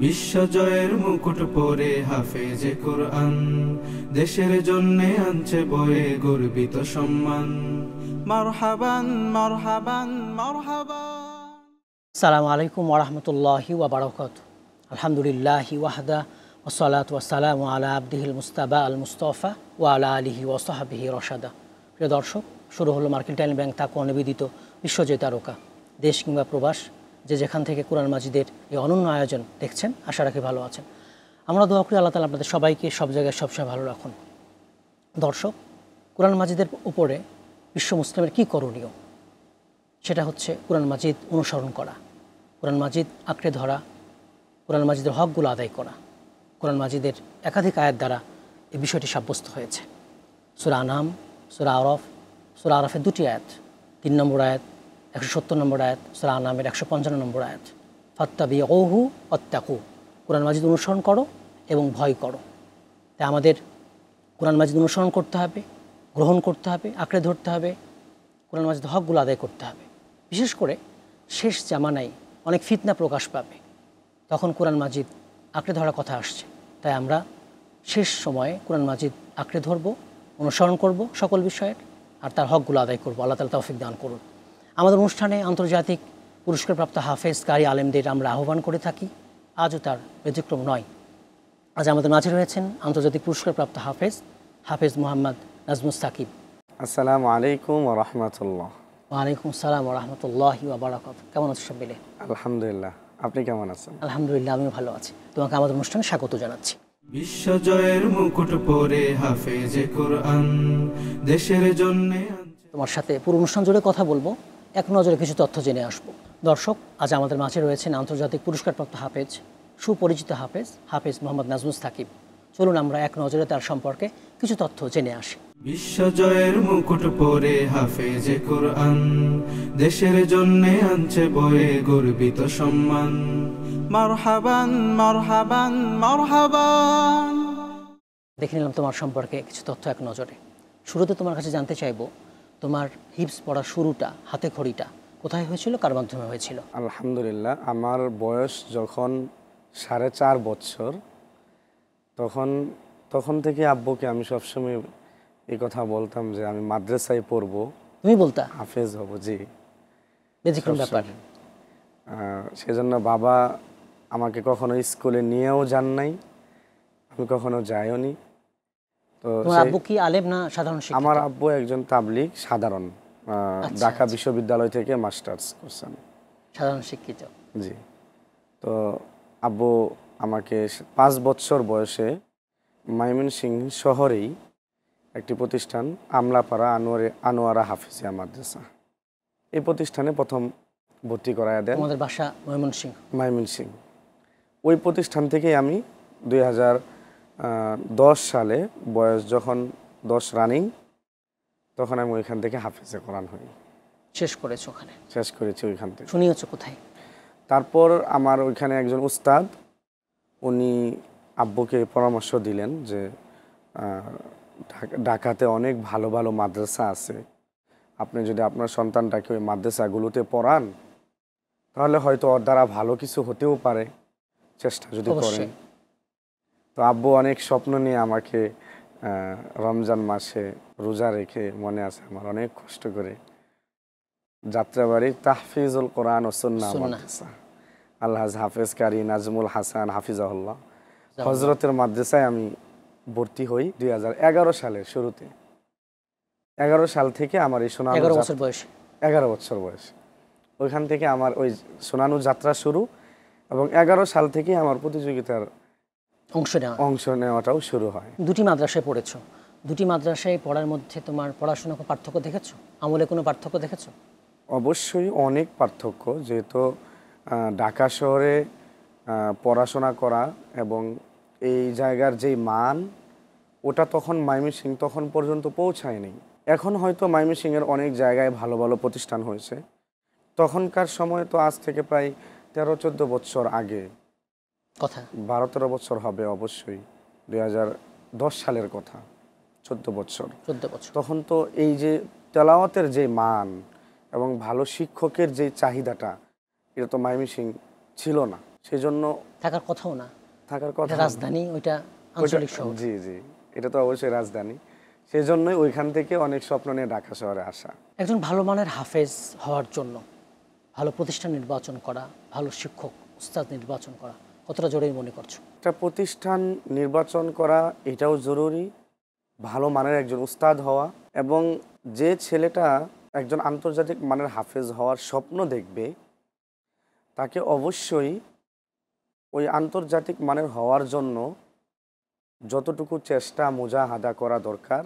বিশ্বজয়ের মুকুট পরে হাফেজে কোরআন, দেশের জন্যে আনছে বয়ে গর্বিত সম্মান। মারহাবান মারহাবান মারহাবান। আসসালামু আলাইকুম ওয়া রাহমাতুল্লাহি ওয়া বারাকাতুহু। আলহামদুলিল্লাহি ওয়াহদা ওয়াসসালাতু ওয়াসসালামু আলা আবদিহিল মুস্তাবা আল মুস্তাফা ওয়া আলা আলিহি ওয়া সাহবিহি রশাদা। প্রিয় দর্শক, শুরু হলো মার্কেন্টাইল ব্যাংক তাকওয়া নিবেদিত বিশ্বজয় তারকা। দেশ কিংবা প্রবাস, যে যেখান থেকে কোরআন মাজিদের এই অনন্য আয়োজন দেখছেন, আশা রাখি ভালো আছেন। আমরা দোয়া করি আল্লাহ তাআলা আপনাদের সবাইকে সব জায়গায় সবসময় ভালো রাখুন। দর্শক, কোরআন মাজিদের উপরে বিশ্ব মুসলিমের কী করণীয়, সেটা হচ্ছে কোরআন মাজিদ অনুসরণ করা, কোরআন মাজিদ আঁকড়ে ধরা, কোরআন মাজিদের হকগুলো আদায় করা। কোরআন মাজিদের একাধিক আয়াত দ্বারা এই বিষয়টি সাব্যস্ত হয়েছে। সূরা আনাম, সূরা আরফ, সূরা আরফের 2টি আয়াত, 3 নম্বর আয়াত, 170 নম্বর আয়াত, সূরা আনামের 155 নম্বর আয়াত। ফাত্তাবিউহু ওয়াত্তাকু, কোরআন মাজিদ অনুসরণ করো এবং ভয় করো। তাই আমাদের কোরআন মাজিদ অনুসরণ করতে হবে, গ্রহণ করতে হবে, আঁকড়ে ধরতে হবে, কোরআন মাজিদের হকগুলো আদায় করতে হবে। বিশেষ করে শেষ জামানায় অনেক ফিতনা প্রকাশ পাবে, তখন কোরআন মাজিদ আঁকড়ে ধরার কথা আসছে। তাই আমরা শেষ সময়ে কোরআন মাজিদ আঁকড়ে ধরব, অনুসরণ করব সকল বিষয়ের, আর তার হকগুলো আদায় করব। আল্লাহ তাআলা তৌফিক দান করুন। আমাদের অনুষ্ঠানে আন্তর্জাতিক পুরস্কারপ্রাপ্ত হাফেজ কারি আলেমদের আমরা আহ্বান করে থাকি, আজও তার ব্যতিক্রম নয়। আজ আমাদের মাঝে রয়েছেন আন্তর্জাতিক পুরস্কারপ্রাপ্ত হাফেজ মোহাম্মদ নাজমুস সাকিব। আসসালামু আলাইকুম ওয়া রাহমাতুল্লাহ। ওয়ালাইকুম আসসালাম ওয়া রাহমাতুল্লাহি ওয়া বারাকাতুহু। কেমন আছেন সব মিলে? আলহামদুলিল্লাহ, আপনি কেমন আছেন? আলহামদুলিল্লাহ, আমিও ভালো আছি। তোমাকে আমাদের অনুষ্ঠানে স্বাগত জানাচ্ছি। বিশ্বজয়ের মুকুট পরে হাফেজে কোরআন, দেশের জন্যে তোমার সাথে পুরো অনুষ্ঠান জুড়ে কথা বলবো, এক নজরে কিছু তথ্য জেনে আসবো। দর্শক, আজ আমাদের মাঝে রয়েছেন আন্তর্জাতিক পুরস্কারপ্রাপ্ত হাফেজ, সুপরিচিত হাফেজ মোহাম্মদ নাজমুস সাকিব। চলুন আমরা এক নজরে তার সম্পর্কে কিছু তথ্য জেনে আসি। বিশ্বজয়ের মুকুট পরে হাফেজে কোরআন, দেশের জন্যে আনছে বয়ে গর্বিত সম্মান। মারহাবান মারহাবান মারহাবান। দেখে নিলাম তোমার সম্পর্কে কিছু তথ্য এক নজরে। শুরুতে তোমার কাছে জানতে চাইবো, তোমার হিফজ পড়ার শুরুটা, হাতে খড়িটা কোথায় হয়েছিল, কার মাধ্যমে হয়েছিল? আলহামদুলিল্লাহ, আমার বয়স যখন 4.5 বছর, তখন থেকে আব্বুকে আমি সবসময় এই কথা বলতাম যে আমি মাদ্রাসায় পড়বো। তুমি বলতা হাফেজ হব? জি, ব্যতিক্রম ব্যাপার। সেজন্য বাবা আমাকে কখনো স্কুলে নিয়েও যান নাই, আমি কখনো যাইও নি। তো তোমার আব্বু কি আলেম না সাধারণ শিক্ষক? আমার আব্বু একজন তাবলিগ সাধারণ, ঢাকা বিশ্ববিদ্যালয় থেকে মাস্টার্স করছেন, সাধারণ শিক্ষিত। জি। তো আব্বু আমাকে 5 বছর বয়সে ময়মনসিংহ শহরেই একটি প্রতিষ্ঠান, আমলাপাড়া আনোয়ারা হাফিজিয়া মাদ্রাসা, এই প্রতিষ্ঠানে প্রথম ভর্তি করায় দেন। আমাদের বাসা ময়মনসিংহ। ওই প্রতিষ্ঠান থেকেই আমি 2010 সালে, বয়স যখন 10 রানিং, তখন আমি ওইখান থেকে হাফেজে কোরআন হই। শেষ করেছো ওখানে? শেষ করেছি ওইখান থেকে। শুনিয়েছো কোথায়? তারপর আমার ওইখানে একজন উস্তাদ, উনি আব্বুকে পরামর্শ দিলেন যে ঢাকাতে অনেক ভালো ভালো মাদ্রাসা আছে, আপনি যদি আপনার সন্তানটাকে ওই মাদ্রাসাগুলোতে পড়ান, তাহলে হয়তো ওর দ্বারা ভালো কিছু হতেও পারে, চেষ্টা যদি করেন। তো আব্বু অনেক স্বপ্ন নিয়ে আমাকে রমজান মাসে রোজা রেখে, মনে আছে আমার, অনেক কষ্ট করে যাত্রাবাড়ি তাহফিজুল কোরআন ও সুন্নাহ মাদ্রাসা, আলহাজ হাফেজ কারি নাজমুল হাসান হাফিজাহুল্লাহ হজরতের মাদ্রাসায় আমি ভর্তি হই 2011 সালের শুরুতে। 11 সাল থেকে আমার এই শোনানো 11 বছর বয়স, ওইখান থেকে আমার ওই শোনানো যাত্রা শুরু, এবং 11 সাল থেকে আমার প্রতিযোগিতার অংশ নেওয়াটাও শুরু হয়। 2টি মাদ্রাসায় পড়েছো, 2টি মাদ্রাসায় পড়ার মধ্যে তোমার পড়াশোনা পার্থক্য দেখেছো? আমলে কোনো পার্থক্য দেখেছো? অবশ্যই অনেক পার্থক্য, যেহেতু ঢাকা শহরে পড়াশোনা করা এবং এই জায়গার যেই মান, ওটা তখন ময়মনসিংহ তখন পর্যন্ত পৌঁছায়নি। এখন হয়তো ময়মনসিংহের অনেক জায়গায় ভালো ভালো প্রতিষ্ঠান হয়েছে, তখনকার সময় তো আজ থেকে প্রায় 13-14 বছর আগে কথা, 12-13 বছর হবে অবশ্যই, 2010 সালের কথা, 14 বছর। তখন তো এই যে তেলাওয়াতের যে মান এবং ভালো শিক্ষকের যে চাহিদাটা, এটা তো ময়মনসিংহ ছিল না। সেই জন্য থাকার কথাও না, থাকার কথা এটা রাজধানী, ওইটা আঞ্চলিক শহর। জি জি, এটা তো অবশ্যই রাজধানী। সেই জন্যই ওইখান থেকে অনেক স্বপ্ন নিয়ে ঢাকা শহরে আসা। একজন ভালো মানের হাফেজ হওয়ার জন্য ভালো প্রতিষ্ঠান নির্বাচন করা, ভালো শিক্ষক উস্তাদ নির্বাচন করা কতটা জরুরি মনে করছো? একটা প্রতিষ্ঠান নির্বাচন করা এটাও জরুরি, ভালো মানের একজন উস্তাদ হওয়া, এবং যে ছেলেটা একজন আন্তর্জাতিক মানের হাফেজ হওয়ার স্বপ্ন দেখবে তাকে অবশ্যই ওই আন্তর্জাতিক মানের হওয়ার জন্য যতটুকু চেষ্টা মুজাহাদা করা দরকার,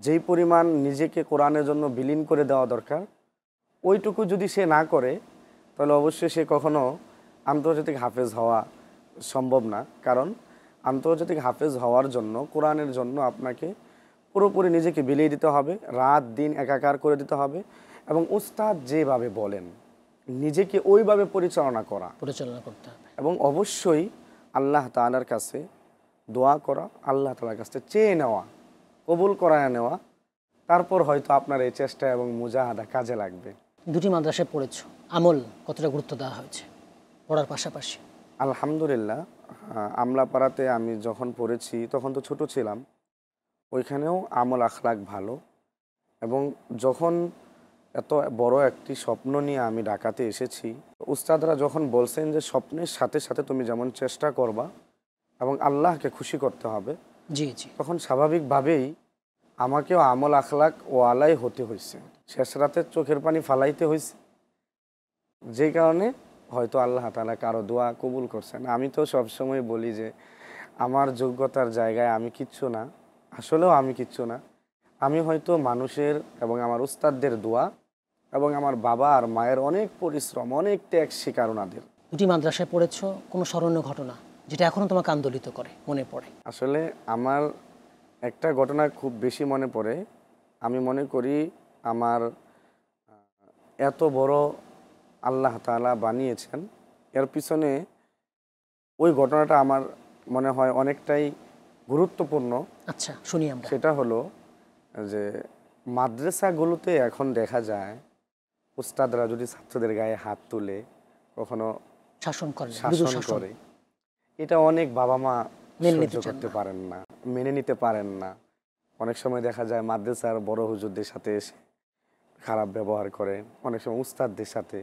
যেই পরিমাণ নিজেকে কোরআনের জন্য বিলীন করে দেওয়া দরকার, ওইটুকু যদি সে না করে তাহলে অবশ্যই সে কখনো আন্তর্জাতিক হাফেজ হওয়া সম্ভব না। কারণ আন্তর্জাতিক হাফেজ হওয়ার জন্য কোরআনের জন্য আপনাকে পুরোপুরি নিজেকে বিলিয়ে দিতে হবে, রাত দিন একাকার করে দিতে হবে, এবং উস্তাদ যেভাবে বলেন নিজেকে ওইভাবে পরিচালনা করতে হবে, এবং অবশ্যই আল্লাহ তাআলার কাছে দোয়া করা, আল্লাহ তাআলার কাছে চেয়ে নেওয়া, কবুল করায় নেওয়া, তারপর হয়তো আপনার এই চেষ্টা এবং মুজাহাদা কাজে লাগবে। দুটি মাদ্রাসায় পড়েছো, আমল কতটা গুরুত্ব দেওয়া হয়েছে পড়ার পাশাপাশি? আলহামদুলিল্লাহ, আমলাপাড়াতে আমি যখন পড়েছি তখন তো ছোট ছিলাম, ওইখানেও আমল আখলাক ভালো। এবং যখন এত বড় একটি স্বপ্ন নিয়ে আমি ঢাকাতে এসেছি, উস্তাদরা যখন বলছেন যে স্বপ্নের সাথে সাথে তুমি যেমন চেষ্টা করবা এবং আল্লাহকে খুশি করতে হবে, জি জি, তখন স্বাভাবিকভাবেই আমাকেও আমল আখলাক ওয়ালাই হতে হয়েছে, শেষ রাতে চোখের পানি ফালাইতে হয়েছে, যে কারণে হয়তো আল্লাহ তাআলা কারো দোয়া কবুল করছেন। আমি তো সবসময় বলি যে আমার যোগ্যতার জায়গায় আমি কিচ্ছু না, আসলেও আমি কিচ্ছু না। আমি হয়তো মানুষের এবং আমার উস্তাদদের দোয়া এবং আমার বাবা আর মায়ের অনেক পরিশ্রম, অনেক ত্যাগ শিকার ওনাদের। দুটি মাদ্রাসায় পড়েছো, কোনো স্মরণীয় ঘটনা যেটা এখনো তোমাকে আন্দোলিত করে, মনে পড়ে? আসলে আমার একটা ঘটনা খুব বেশি মনে পড়ে। আমি মনে করি আমার এত বড় আল্লাহ তাআলা বানিয়েছেন, এর পিছনে ওই ঘটনাটা আমার মনে হয় অনেকটাই গুরুত্বপূর্ণ। আচ্ছা, শুনি আমরা। সেটা হলো যে মাদ্রাসাগুলোতে এখন দেখা যায় উস্তাদরা যদি ছাত্রদের গায়ে হাত তুলে কখনো শাসন করে, এটা অনেক বাবা মা সহ্য করতে পারেন না, মেনে নিতে পারেন না। অনেক সময় দেখা যায় মাদ্রাসার বড় হুজুরদের সাথে এসে খারাপ ব্যবহার করে, অনেক সময় উস্তাদদের সাথে,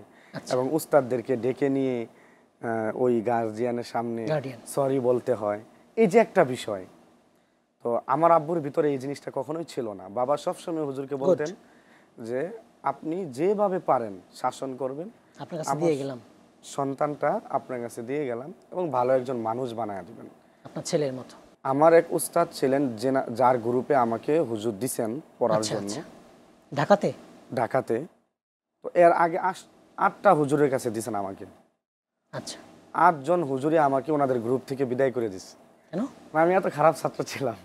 এবং উস্তাদদেরকে ডেকে নিয়ে ওই গার্জিয়ানের সামনে সরি বলতে হয়। এই যে একটা বিষয়, তো আমার আব্বুর ভিতরে এই জিনিসটা কখনোই ছিল না। বাবা সবসময় হুজুরকে বলতেন যে আপনি যেভাবে পারেন শাসন করবেন, আপনার কাছে দিয়ে গেলাম, সন্তানটা আপনার কাছে দিয়ে গেলাম, এবং ভালো একজন মানুষ বানায় দিবেন, আপনার ছেলের মতো। আমার এক উস্তাদ ছিলেন যার গ্রুপে আমাকে হুজুর দিছেন পড়ার জন্য, ঢাকাতে। তো এর আগে 8টা হুজুরের কাছে দিছেন আমাকে। আচ্ছা, 8 জন হুজুরে আমাকে ওনাদের গ্রুপ থেকে বিদায় করে দিছে। কেন? আমি এত খারাপ ছাত্র ছিলাম,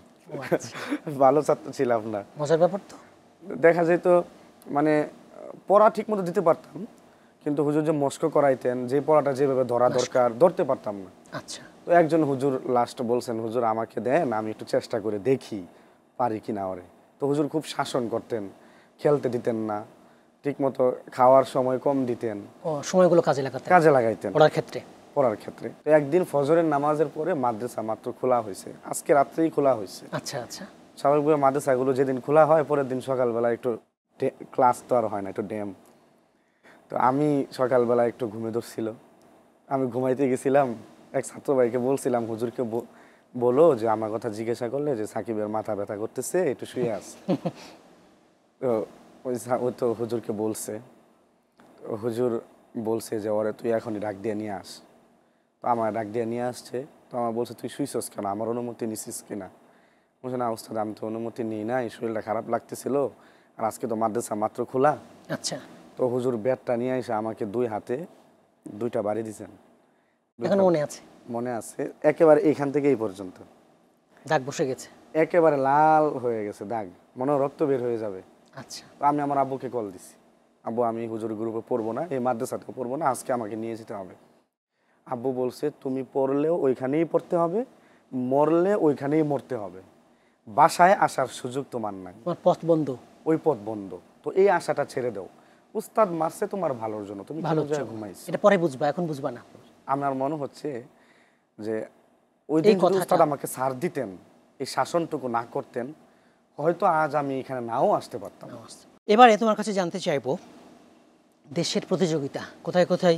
ভালো ছাত্র ছিলাম না। মজার ব্যাপার তো, দেখা যেত মানে পড়া ঠিক মতো দিতে পারতাম, কিন্তু হুজুর যে মস্ক করাইতেন, যে পড়াটা যেভাবে ধরা দরকার ধরতে পারতাম না। আচ্ছা, তো একজন হুজুর লাস্ট বলছেন, হুজুর আমাকে দেন, আমি একটু চেষ্টা করে দেখি পারি কিনা ওরে। তো হুজুর খুব শাসন করতেন, খেলতে দিতেন না, ঠিক মতো খাওয়ার সময় কম দিতেন, সময়গুলো কাজে লাগাইতেন পড়ার ক্ষেত্রে। তো একদিন ফজরের নামাজের পরে মাদ্রাসা মাত্র খোলা হয়েছে, আজকে রাত্রেই খোলা হয়েছে। আচ্ছা আচ্ছা, স্বাভাবিকভাবে মাদ্রাসাগুলো যেদিন খোলা হয় পরের দিন সকালবেলা একটু ক্লাস তো আর হয় না, একটু ড্যাম। তো আমি সকালবেলা একটু ঘুমে ধরছিল, আমি ঘুমাইতে গেছিলাম, এক ছাত্র ভাইকে বলছিলাম হুজুরকে বলো যে আমার কথা জিজ্ঞাসা করলে যে সাকিবের মাথা ব্যথা করতেছে, একটু শুয়ে আস। তো ওই তো হুজুরকে বলছে, হুজুর বলছে যে ওরে তুই এখনই ডাক দিয়ে নিয়ে আস। তো আমার ডাক দিয়ে নিয়ে আসছে। তো আমার বলছে তুই শুইছস কেন, আমার অনুমতি নিছিস কিনা? বলছে না উস্তাদ, আমি তো অনুমতি নিই নাই, শরীরটা খারাপ লাগতেছিল, আর আজকে তো মাদ্রাসা মাত্র খোলা। আচ্ছা, তো হুজুর ব্যাটটা নিয়ে এসে আমাকে 2 হাতে 2টা বাড়ি দিয়েছেন। মনে আছে, একেবারে এখান থেকে এই পর্যন্ত দাগ বসে গেছে, একেবারে লাল হয়ে গেছে দাগ, মনে রক্ত বের হয়ে যাবে। আচ্ছা, তো আমি আমার আব্বুকে কল দিছি, আব্বু আমি হুজুর গ্রুপে পড়বো না, এই মাদ্রাসাতেও পড়বো না, আজকে আমাকে নিয়ে যেতে হবে। আব্বু বলছে তুমি পড়লেও ওইখানেই পড়তে হবে, মরলে ওইখানেই মরতে হবে, বাসায় আসার সুযোগ তোমার নাই, পথ বন্ধ, ওই পথ বন্ধ। তো এই আশাটা ছেড়ে দাও, উস্তাদ মারছে তোমার ভালোর জন্য, তুমি ভালো জায়গায় ঘুমাইছো, এটা পরে বুঝবা, এখন বুঝবা না। আমার মনে হচ্ছে যে ওই দিন যদি উস্তাদ আমাকে ছাড় দিতেন, এই শাসনটুকু না করতেন, হয়তো আজ আমি এখানে নাও আসতে পারতাম। এবারে তোমার কাছে জানতে চাইবো, দেশের প্রতিযোগিতা কোথায় কোথায়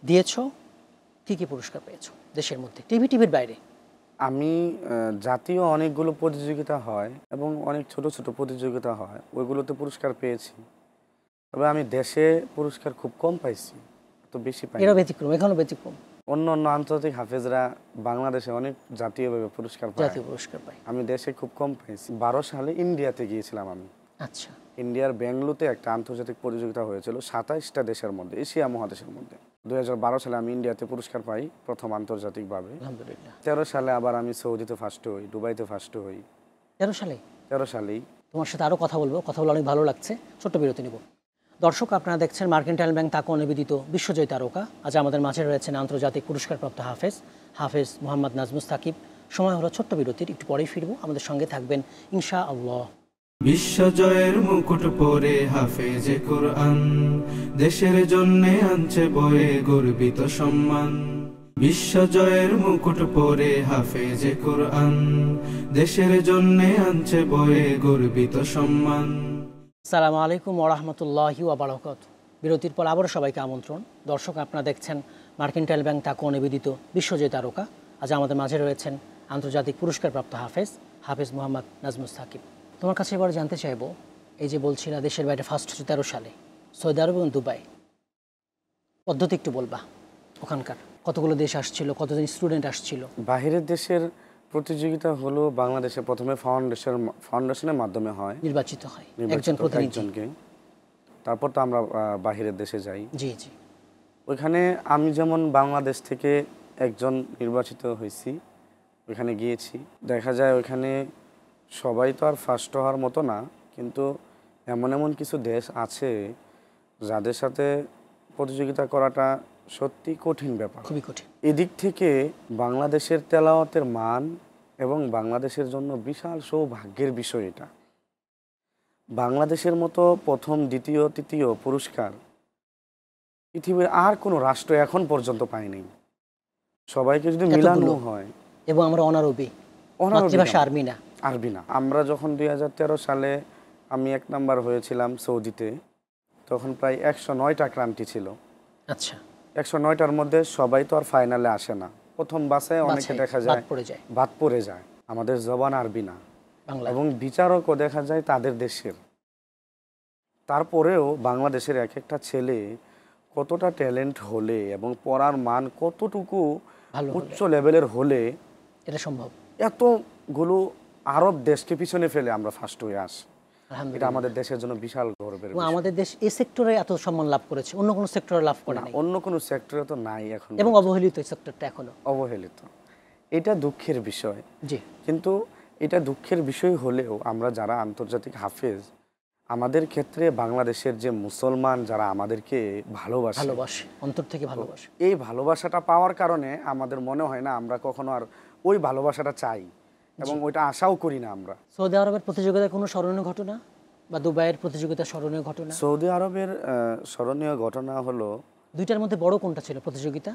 দিয়েছো, কি কি পুরস্কার পেয়েছো দেশের মধ্যে, টিভির বাইরে? আমি জাতীয় অনেকগুলো প্রতিযোগিতা হয় এবং অনেক ছোট ছোট প্রতিযোগিতা হয়, ওইগুলোতে পুরস্কার পেয়েছি। তবে আমি দেশে পুরস্কার খুব কম পাইছি, তো বেশি পাই। এরা ব্যতিক্রম, এখনো ব্যতিক্রম। অন্য অন্য আন্তর্জাতিক হাফেজরা বাংলাদেশে অনেক জাতীয়ভাবে পুরস্কার পায়, জাতীয় পুরস্কার পায়। আমি দেশে খুব কম পাইছি। 12 সালে ইন্ডিয়াতে গিয়েছিলাম আমি। আচ্ছা। ইন্ডিয়ার বেঙ্গলুরুতে একটা আন্তর্জাতিক প্রতিযোগিতা হয়েছিল 27টা দেশের মধ্যে, এশিয়া মহাদেশের মধ্যে। 2012 সালে আমি ইন্ডিয়াতে পুরস্কার পাই প্রথম আন্তর্জাতিকভাবে। আলহামদুলিল্লাহ। 13 সালে আবার আমি সৌদিতে ফার্স্ট হই, দুবাইতে ফার্স্ট হই। 13 সালে? 13 সালেই। তোমার সাথে আরও কথা বলবো, কথা বলে অনেক ভালো লাগছে। ছোট্ট বিরতি নিব। দর্শক, আপনারা দেখছেন মার্কেন্টাইল ব্যাংক তাকওয়া নিবেদিত বিশ্বজয়ী তারকা। আজ আমাদের মাঝে রয়েছেন আন্তর্জাতিক পুরস্কারপ্রাপ্ত হাফেজ মোহাম্মদ নাজমুস সাকিব। সময় হলো ছোট্ট বিরতির, একটু পরেই ফিরবো। আমাদের সঙ্গে থাকবেন ইনশাআল্লাহ। বিশ্বজয়ের মুকুট পরে হাফেজে কোরআন, দেশের জন্যে আনছে বয়ে গর্বিত সম্মান। বিশ্বজয়ের মুকুট পরে হাফেজে কোরআন, দেশের জন্যে আনছে বয়ে গর্বিত সম্মান। আসসালামু আলাইকুম ওয়া রাহমাতুল্লাহি ওয়া বারাকাতুহু। বিরতির পর আবারও সবাইকে আমন্ত্রণ। দর্শক, আপনারা দেখছেন মার্কেন্টাইল ব্যাংক তাকওয়া নিবেদিত বিশ্বজয়ী তারকা। আজ আমাদের মাঝে রয়েছেন আন্তর্জাতিক পুরস্কারপ্রাপ্ত হাফেজ মোহাম্মদ নাজমুস সাকিব। তোমার কাছে এবার জানতে চাইবো, এই যে বলছিলা দেশের বাইরে ফার্স্ট হচ্ছে 13 সালে, সৌদি আরব এবং দুবাই, পদ্ধতি একটু বলবা? ওখানকার কতগুলো দেশ আসছিল, কতজন স্টুডেন্ট আসছিল? বাহিরের দেশের প্রতিযোগিতা হলো বাংলাদেশে প্রথমে ফাউন্ডেশনের মাধ্যমে হয়, নির্বাচিত হয় একজন প্রতিনিধি। তারপর তো আমরা বাহিরের দেশে যাই। জি জি। ওইখানে আমি যেমন বাংলাদেশ থেকে একজন নির্বাচিত হয়েছি, ওইখানে গিয়েছি। দেখা যায় ওইখানে সবাই তো আর ফার্স্ট হওয়ার মতো না, কিন্তু এমন এমন কিছু দেশ আছে যাদের সাথে প্রতিযোগিতা করাটা সত্যি কঠিন ব্যাপার, খুবই কঠিন। এদিক থেকে বাংলাদেশের তেলাওয়াতের মান এবং বাংলাদেশের জন্য বিশাল সৌভাগ্যের বিষয় এটা। বাংলাদেশের মতো প্রথম, দ্বিতীয়, তৃতীয় পুরস্কার পৃথিবীর আর কোনো রাষ্ট্র এখন পর্যন্ত পায়নি। সবাইকে যদি মিলানো হয়, এবং আমরা অনারবি, মাতৃভাষা আরবি না। আমরা যখন 2013 সালে আমি 1 নাম্বার হয়েছিলাম সৌদিতে, তখন প্রায় 109টা ক্রান্তি ছিল। আচ্ছা। 109টার মধ্যে সবাই তো আর ফাইনালে আসে না, প্রথম বাসে অনেকে দেখা যায় বাদ পড়ে যায়। আমাদের জবান আরবি না, এবং বিচারকও দেখা যায় তাদের দেশের। তারপরেও বাংলাদেশের এক একটা ছেলে কতটা ট্যালেন্ট হলে এবং পড়ার মান কতটুকু উচ্চ লেভেলের হলে এটা সম্ভব, এতগুলো আরব দেশকে পিছনে ফেলে আমরা ফার্স্ট হয়ে আসি। এটা আমাদের দেশের জন্য বিশাল গর্বের বিষয়। আমাদের দেশ এই সেক্টরে এত সম্মান লাভ করেছে, অন্য কোনো সেক্টরে লাভ করে না। অন্য কোনো সেক্টরে তো নাই এখন, এবং অবহেলিত এই সেক্টরটা এখনো অবহেলিত। এটা দুঃখের বিষয়। জি। কিন্তু এটা দুঃখের বিষয় হলেও আমরা যারা আন্তর্জাতিক হাফেজ, আমাদের ক্ষেত্রে বাংলাদেশের যে মুসলমান যারা আমাদেরকে ভালোবাসে, অন্তর থেকে ভালোবাসে, এই ভালোবাসাটা পাওয়ার কারণে আমাদের মনে হয় না আমরা কখনো আর ওই ভালোবাসাটা চাই, এবং ওইটা আশাও করি না আমরা। সৌদি আরবের প্রতিযোগিতার কোনো স্মরণীয় ঘটনা বা দুবাইয়ের প্রতিযোগিতার স্মরণীয় ঘটনা? সৌদি আরবের স্মরণীয় ঘটনা হলো, দুইটার মধ্যে বড় কোনটা ছিল প্রতিযোগিতা?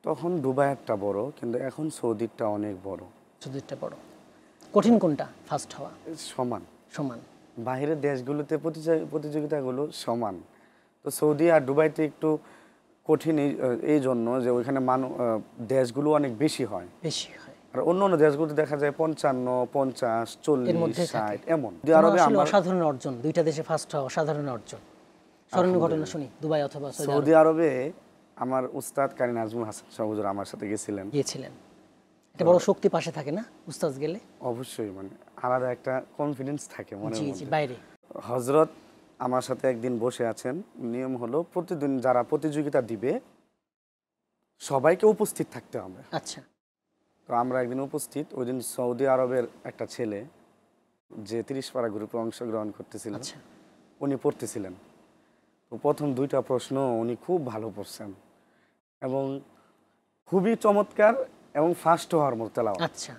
তখন দুবাইয়েরটা বড়, কিন্তু এখন সৌদিরটা অনেক বড়। সৌদিরটা বড়। কঠিন কোনটা ফার্স্ট হওয়া? সমান সমান। বাহিরের দেশগুলোতে প্রতিযোগিতাগুলো সমান, তো সৌদি আর দুবাইতে একটু কঠিন এই জন্য যে ওইখানে দেশগুলো অনেক বেশি হয়, আর অন্য অন্য দেশগুলোতে দেখা যায় 55, 50, 40, 60 এমন। অসাধারণ অর্জন, দুইটা দেশে ফার্স্ট হওয়া অসাধারণ অর্জন। স্মরণীয় ঘটনা শুনি দুবাই অথবা সৌদি আরবে। আমার উস্তাদ কারি নাজমুল হাসান সাহেব হুজুর আমার সাথে গিয়েছিলেন। এটা বড় শক্তি পাশে থাকে না উস্তাদ গেলে? অবশ্যই, মানে আলাদা একটা কনফিডেন্স থাকে মনের মধ্যে। বাইরে হযরত আমার সাথে একদিন বসে আছেন। নিয়ম হলো প্রতিদিন যারা প্রতিযোগিতা দিবে সবাইকে উপস্থিত থাকতে হবে। আচ্ছা। তো আমরা একদিন উপস্থিত। ওই দিন সৌদি আরবের একটা ছেলে যে 30 পারা গ্রুপে অংশগ্রহণ করতেছিলেন, উনি পড়তেছিলেন। তো প্রথম 2টা প্রশ্ন উনি খুব ভালো পড়ছেন এবং খুবই চমৎকার এবং ফার্স্ট হওয়ার মতো তেলাওয়াত। আচ্ছা।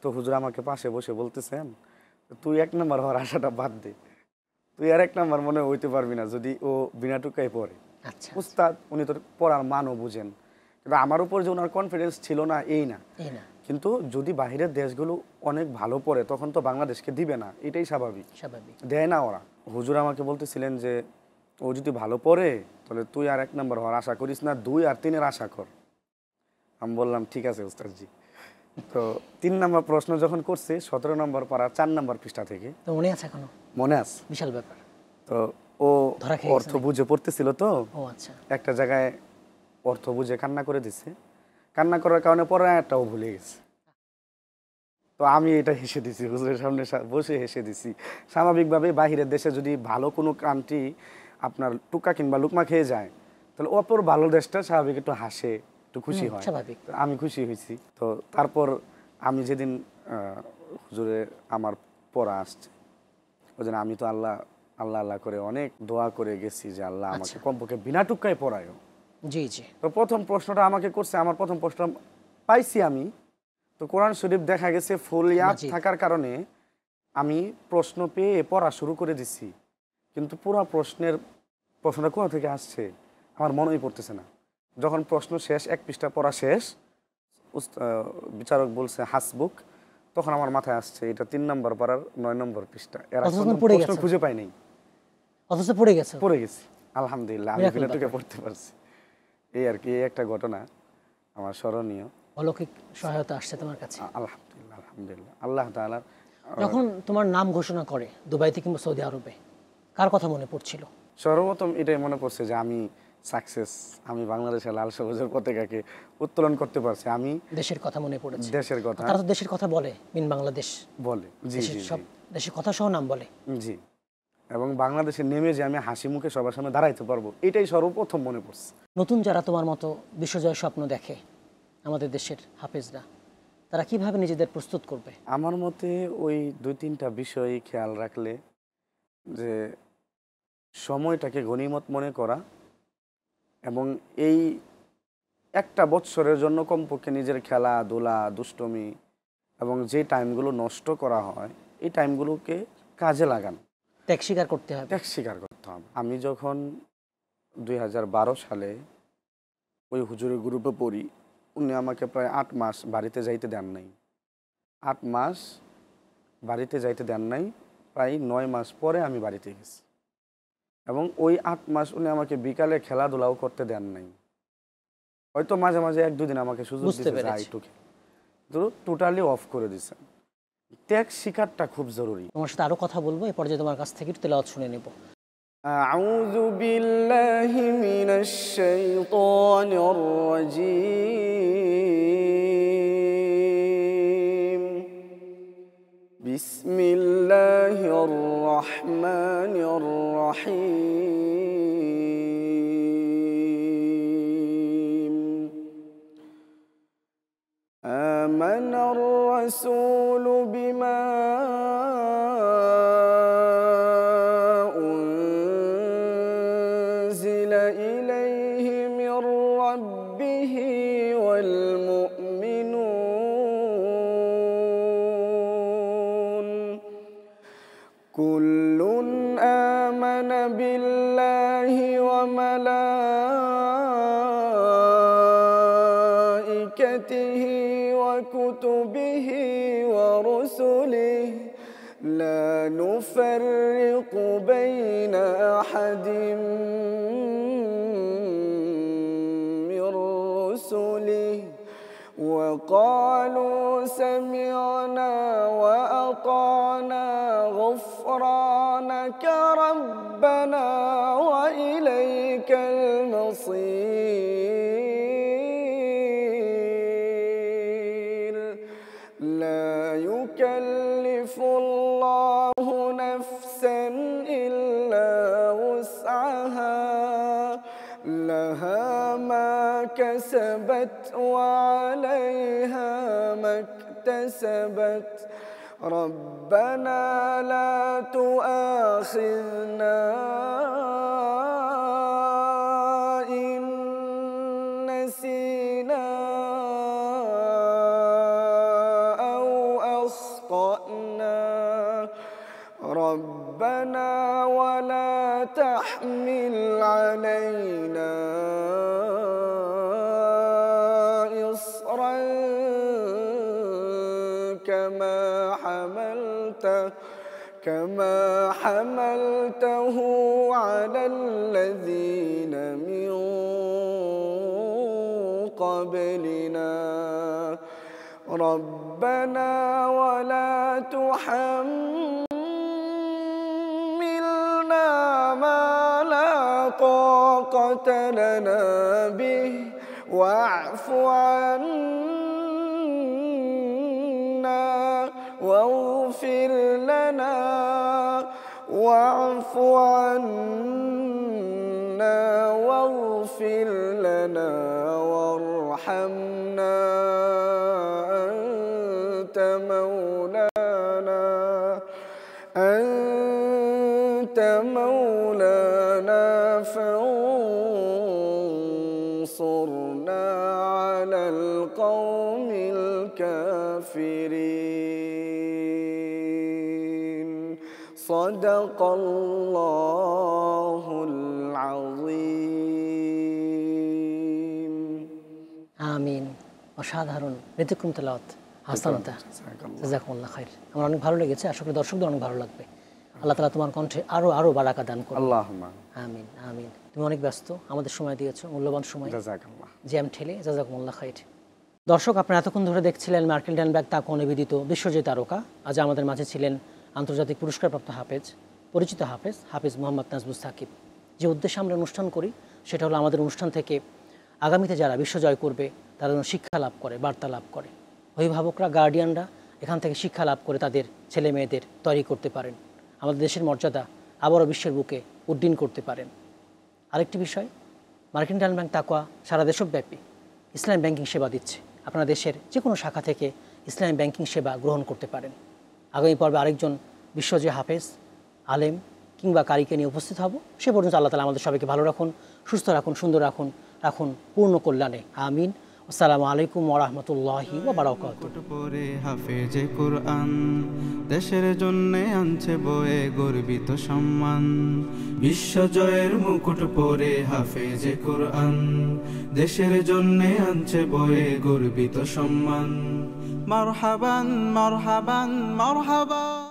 তো হুজুর আমাকে পাশে বসে বলতেছেন, তুই 1 নাম্বার হওয়ার আশাটা বাদ দে, তুই আর 1 নাম্বার মনে হইতে পারবি না যদি ও বিনা টুকাই পড়ে। আচ্ছা উস্তাদ, উনি তো পড়ার মানও বুঝেন, কিন্তু আমার উপর যে ওনার কনফিডেন্স ছিল না এই না, কিন্তু যদি বাহিরের দেশগুলো অনেক ভালো পড়ে তখন তো বাংলাদেশকে দিবে না, এটাই স্বাভাবিক, দেয় না ওরা। হুজুর আমাকে বলতেছিলেন যে ও যদি ভালো পড়ে তাহলে তুই আর 1 নম্বর হওয়ার আশা করিস না, 2 আর 3 এর আশা কর। আমি বললাম ঠিক আছে উস্তাদজি। তো 3 নম্বর প্রশ্ন যখন করছে 17 নম্বর পারা 4 নম্বর পৃষ্ঠা থেকে, তো মনে আছে এখনো? মনে আছে, বিশাল ব্যাপার। তো ও অর্থ বুঝে পড়তেছিল, তো আচ্ছা একটা জায়গায় অর্থ বুঝে কান্না করে দিছে, কান্না করার কারণে পরে একটাও ভুলে গেছে। তো আমি এটা হেসে দিছি, হুজুরের সামনে বসে হেসে দিছি। স্বাভাবিকভাবে বাহিরের দেশে যদি ভালো কোনো কান্ট্রি আপনার টুকা কিংবা লুকমা খেয়ে যায় তাহলে অপর ভালো দেশটা স্বাভাবিক একটু হাসে, একটু খুশি হয়। আমি খুশি হয়েছি। তো তারপর আমি যেদিন হুজুরে আমার পড়া আসছে ওই জন্য আমি তো আল্লাহ আল্লাহ আল্লাহ করে অনেক দোয়া করে গেছি যে আল্লাহ আমাকে কমপক্ষে বিনা টুকায় পড়ায়ও। জি জি। তো প্রথম প্রশ্নটা আমাকে করছে, আমার প্রথম প্রশ্ন পাইছি আমি, তো কোরআন শরীফ দেখা গেছে ফুল ইয়াদ থাকার কারণে আমি প্রশ্ন পেয়ে পড়া শুরু করে দিছি, কিন্তু পুরো প্রশ্নটা কোথা থেকে আসছে আমার মনেই পড়তেছে না। যখন প্রশ্ন শেষ, 1 পৃষ্ঠা পড়া শেষ, বিচারক বলছে হাসবুক, তখন আমার মাথায় আসছে এটা 3 নম্বর পড়ার 9 নম্বর পৃষ্ঠা। এর প্রশ্ন খুঁজে পাই নাই, অথচ পড়ে গেছি। আলহামদুলিল্লাহ আমি বিনাটুকে পড়তে পারছি। এই আর কি, একটা ঘটনা আমার স্মরণীয়। অলৌকিক সহায়তা আসছে তোমার কাছে। আলহামদুলিল্লাহ আলহামদুলিল্লাহ। আল্লাহ তাআলা যখন তোমার নাম ঘোষণা করে দুবাইতে কিংবা সৌদি আরবে, কার কথা মনে পড়ছিল? সর্বপ্রথম এটাই মনে পড়ছে যে আমি সাকসেস, আমি বাংলাদেশের লাল সবুজের পতাকাকে উত্তোলন করতে পারছি। আমি দেশের কথা মনে পড়েছে। দেশের কথা, তারা তো দেশের কথা বলে, মিন বাংলাদেশ বলে। জি জি, সব দেশের কথা সহ নাম বলে। জি, এবং বাংলাদেশে নেমে যে আমি হাসি মুখে সবার সামনে দাঁড়াইতে পারবো এটাই সর্বপ্রথম মনে পড়ছে। নতুন যারা তোমার মতো বিশ্বজয়ের স্বপ্ন দেখে, আমাদের দেশের হাফেজরা, তারা কিভাবে নিজেদের প্রস্তুত করবে? আমার মতে ওই 2-3টা বিষয় খেয়াল রাখলে, যে সময়টাকে গনিমত মনে করা এবং এই একটা বৎসরের জন্য কমপক্ষে নিজের খেলাধুলা, দুষ্টমি এবং যে টাইমগুলো নষ্ট করা হয় এই টাইমগুলোকে কাজে লাগানো, ত্যাগ স্বীকার করতে হবে। ত্যাগ স্বীকার করতে হবে। আমি যখন 2012 সালে ওই হুজুরের গ্রুপে পড়ি, উনি আমাকে প্রায় 8 মাস বাড়িতে যাইতে দেন নাই। 8 মাস বাড়িতে যাইতে দেন নাই, প্রায় 9 মাস পরে আমি বাড়িতে গেছি। এবং ওই 8 মাস উনি আমাকে বিকালে খেলাধুলাও করতে দেন নাই। হয়তো মাঝে মাঝে 1-2 দিন আমাকে সুযোগ দিতে যাই টুকে, তো টোটালি অফ করে দিয়েছেন। ত্যাগ শিকারটা খুব জরুরি। তোমার সাথে আরো কথা বলবো, এই পর্যায়ে তোমার কাছ থেকে তেলাওয়াত শুনে নেব। আউযু বিল্লাহি মিনাশ শাইতানির রাজীম। বিসমিল্লাহির রহমানির রহিম। আমানার রাসূলু বিমা কুল্লুন আমানা বিল্লাহি ওয়া মালাইকাতিহি ওয়া কুতুবিহি ওয়া রুসুলিহি লা নুফাররিকু বাইনা আহাদিম মির রুসুলিহি ওয়া ক্বালু সামি'না ওয়া আতা'না غفرانك ربنا وإليك المصير لا يكلف الله نفسا إلا وسعها لها ما كسبت وعليها ما اكتسبت ربنا لا تؤاخذنا إن نسينا أو أخطأنا ربنا ولا تحمل علينا صبرا كما حملته على الذين من قبلنا ربنا ولا تحملنا ما لا طاقة لنا به واعف عنا واغفر لنا واعف عنا واغفر لنا وارحمنا أنت مولانا فانصرنا على القوم الكافرين صدق الله العظيم আমিন। অসাধারণ ব্যতিক্রম তেলাওয়াত, হাসানতা, জাযাকুমুল্লাহ খাইর। আমার অনেক ভালো লেগেছে, আশা করি দর্শকদের অনেক ভালো লাগবে। আল্লাহ তাআলা তোমার কণ্ঠে আরো বারাকা দান করুন। আল্লাহুম্মা আমিন আমিন। তুমি অনেক ব্যস্ত, আমাদের সময় দিয়েছো, মূল্যবান সময়। জাযাকাল্লাহ। জ্যাম ঠেলে জাযাকুমুল্লাহ খাইর। দর্শক, আপনারা এতক্ষণ ধরে দেখছিলেন মার্কেল ড্যানবার্গ তাকওয়া নিবেদিত বিশ্বজয়ী তারকা। আজ আমাদের মাঝে ছিলেন আন্তর্জাতিক পুরস্কারপ্রাপ্ত হাফেজ, পরিচিত হাফেজ মোহাম্মদ নাজবুল সাকিব। যে উদ্দেশ্যে আমরা অনুষ্ঠান করি সেটা হলো আমাদের অনুষ্ঠান থেকে আগামীতে যারা বিশ্বজয় করবে তারা যেন শিক্ষা লাভ করে, বার্তা লাভ করে। অভিভাবকরা, গার্ডিয়ানরা এখান থেকে শিক্ষা লাভ করে তাদের ছেলে মেয়েদের তৈরি করতে পারেন, আমাদের দেশের মর্যাদা আবারও বিশ্বের বুকে উড্ডীন করতে পারেন। আরেকটি বিষয়, মার্কেল ড্যানবার্গ তাকওয়া সারা দেশব্যাপী ইসলাম ব্যাংকিং সেবা দিচ্ছে। আপনারা দেশের যে কোনো শাখা থেকে ইসলামী ব্যাংকিং সেবা গ্রহণ করতে পারেন। আগামী পর্বে আরেকজন বিশ্বজয়ী হাফেজ, আলেম কিংবা কারিকে নিয়ে উপস্থিত হব। সে পর্যন্ত আল্লাহ তাআলা আমাদের সবাইকে ভালো রাখুন, সুস্থ রাখুন, সুন্দর রাখুন পূর্ণ কল্যাণে। আমিন। আসসালামু আলাইকুম ওয়া রাহমাতুল্লাহি ওয়া বারাকাতুহু। পরে হাফেজে কুরআন দেশের জন্য আনছে বয়ে গর্বিত সম্মান। বিশ্বজয়ের মুকুট পরে হাফেজে কুরআন দেশের জন্য আনছে বয়ে গর্বিত সম্মান। মারহাবান মারহাবান মারহাবান।